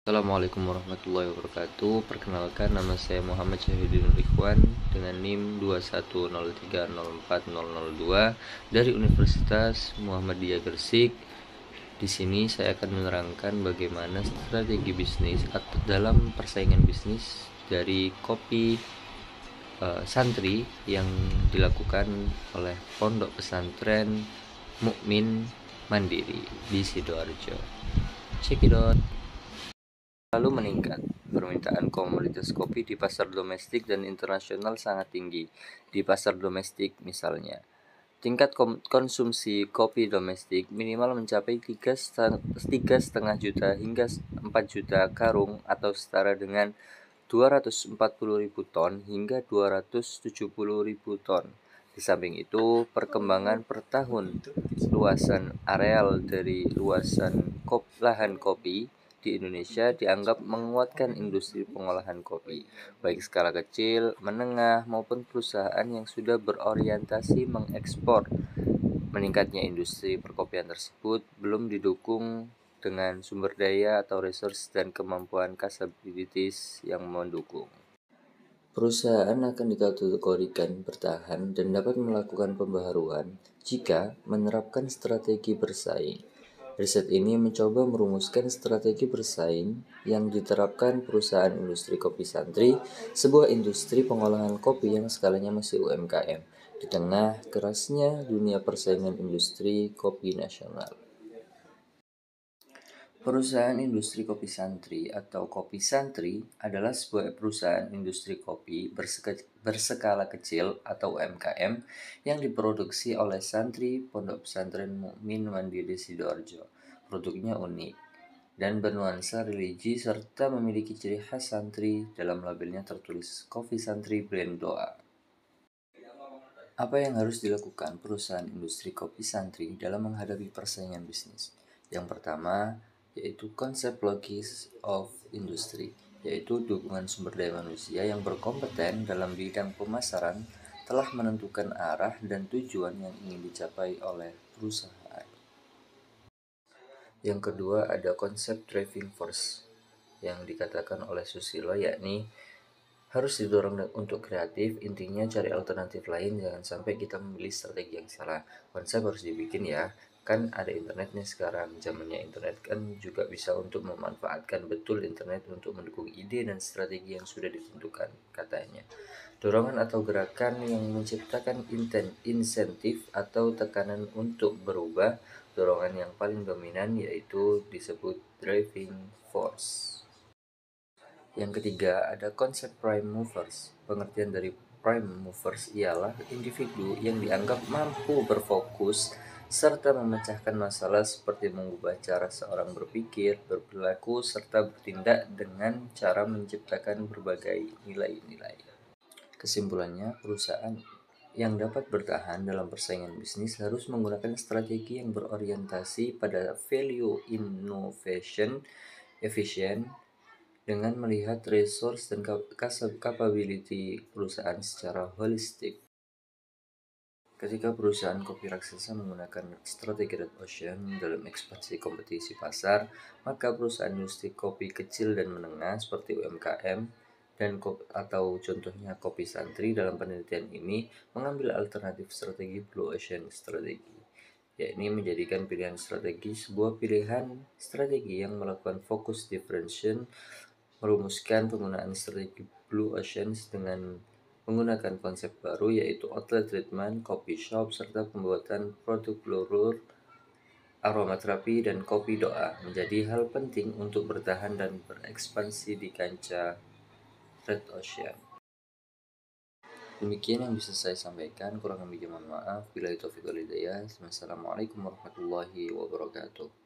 Assalamualaikum warahmatullahi wabarakatuh. Perkenalkan, nama saya Muhammad Syahidin Ikhwan dengan NIM 210304002 dari Universitas Muhammadiyah Gresik. Di sini saya akan menerangkan bagaimana strategi bisnis atau dalam persaingan bisnis dari kopi santri yang dilakukan oleh Pondok Pesantren Mukmin Mandiri di Sidoarjo. Check it out. Lalu meningkat. Permintaan komoditas kopi di pasar domestik dan internasional sangat tinggi. Di pasar domestik misalnya, tingkat konsumsi kopi domestik minimal mencapai 3,5 juta hingga 4 juta karung atau setara dengan 240.000 ton hingga 270.000 ton. Di samping itu, perkembangan per tahun luasan areal dari luasan lahan kopi di Indonesia dianggap menguatkan industri pengolahan kopi, baik skala kecil, menengah, maupun perusahaan yang sudah berorientasi mengekspor. Meningkatnya industri perkopian tersebut belum didukung dengan sumber daya atau resource dan kemampuan kapabilitas yang mendukung. Perusahaan akan dikategorikan bertahan dan dapat melakukan pembaharuan jika menerapkan strategi bersaing. Riset ini mencoba merumuskan strategi bersaing yang diterapkan perusahaan industri kopi santri, sebuah industri pengolahan kopi yang skalanya masih UMKM, di tengah kerasnya dunia persaingan industri kopi nasional. Perusahaan industri kopi santri atau kopi santri adalah sebuah perusahaan industri kopi berskala kecil atau UMKM yang diproduksi oleh santri Pondok Pesantren Mukmin Mandiri Sidoarjo. Produknya unik dan bernuansa religi serta memiliki ciri khas santri. Dalam labelnya tertulis Kopi Santri Brand Doa. Apa yang harus dilakukan perusahaan industri kopi santri dalam menghadapi persaingan bisnis? Yang pertama, yaitu konsep logis of industry, yaitu dukungan sumber daya manusia yang berkompeten dalam bidang pemasaran telah menentukan arah dan tujuan yang ingin dicapai oleh perusahaan. Yang kedua, ada konsep driving force yang dikatakan oleh Susilo, yakni harus didorong untuk kreatif. Intinya cari alternatif lain, jangan sampai kita memilih strategi yang salah. Konsep harus dibikin ya, kan ada internetnya sekarang. Zamannya internet kan juga bisa untuk memanfaatkan betul internet untuk mendukung ide dan strategi yang sudah ditentukan, katanya. Dorongan atau gerakan yang menciptakan insentif atau tekanan untuk berubah. Dorongan yang paling dominan yaitu disebut driving force. Yang ketiga, ada konsep prime movers. Pengertian dari prime movers ialah individu yang dianggap mampu berfokus serta memecahkan masalah seperti mengubah cara seorang berpikir, berperilaku, serta bertindak dengan cara menciptakan berbagai nilai-nilai. Kesimpulannya, perusahaan yang dapat bertahan dalam persaingan bisnis harus menggunakan strategi yang berorientasi pada value innovation, efisien, dengan melihat resource dan capability perusahaan secara holistik. Ketika perusahaan kopi raksasa menggunakan strategi Red Ocean dalam ekspansi kompetisi pasar, maka perusahaan industri kopi kecil dan menengah seperti UMKM dan atau contohnya kopi santri dalam penelitian ini mengambil alternatif strategi Blue Ocean strategi, yakni menjadikan pilihan strategi sebuah pilihan strategi yang melakukan focus differentiation, merumuskan penggunaan strategi Blue Ocean dengan menggunakan konsep baru yaitu outlet treatment, coffee shop, serta pembuatan produk blurur, aromaterapi, dan kopi doa menjadi hal penting untuk bertahan dan berekspansi di kancah Red Ocean. Demikian yang bisa saya sampaikan, kurang lebihnya mohon maaf. Billahi taufiq wal hidayah. Wassalamualaikum warahmatullahi wabarakatuh.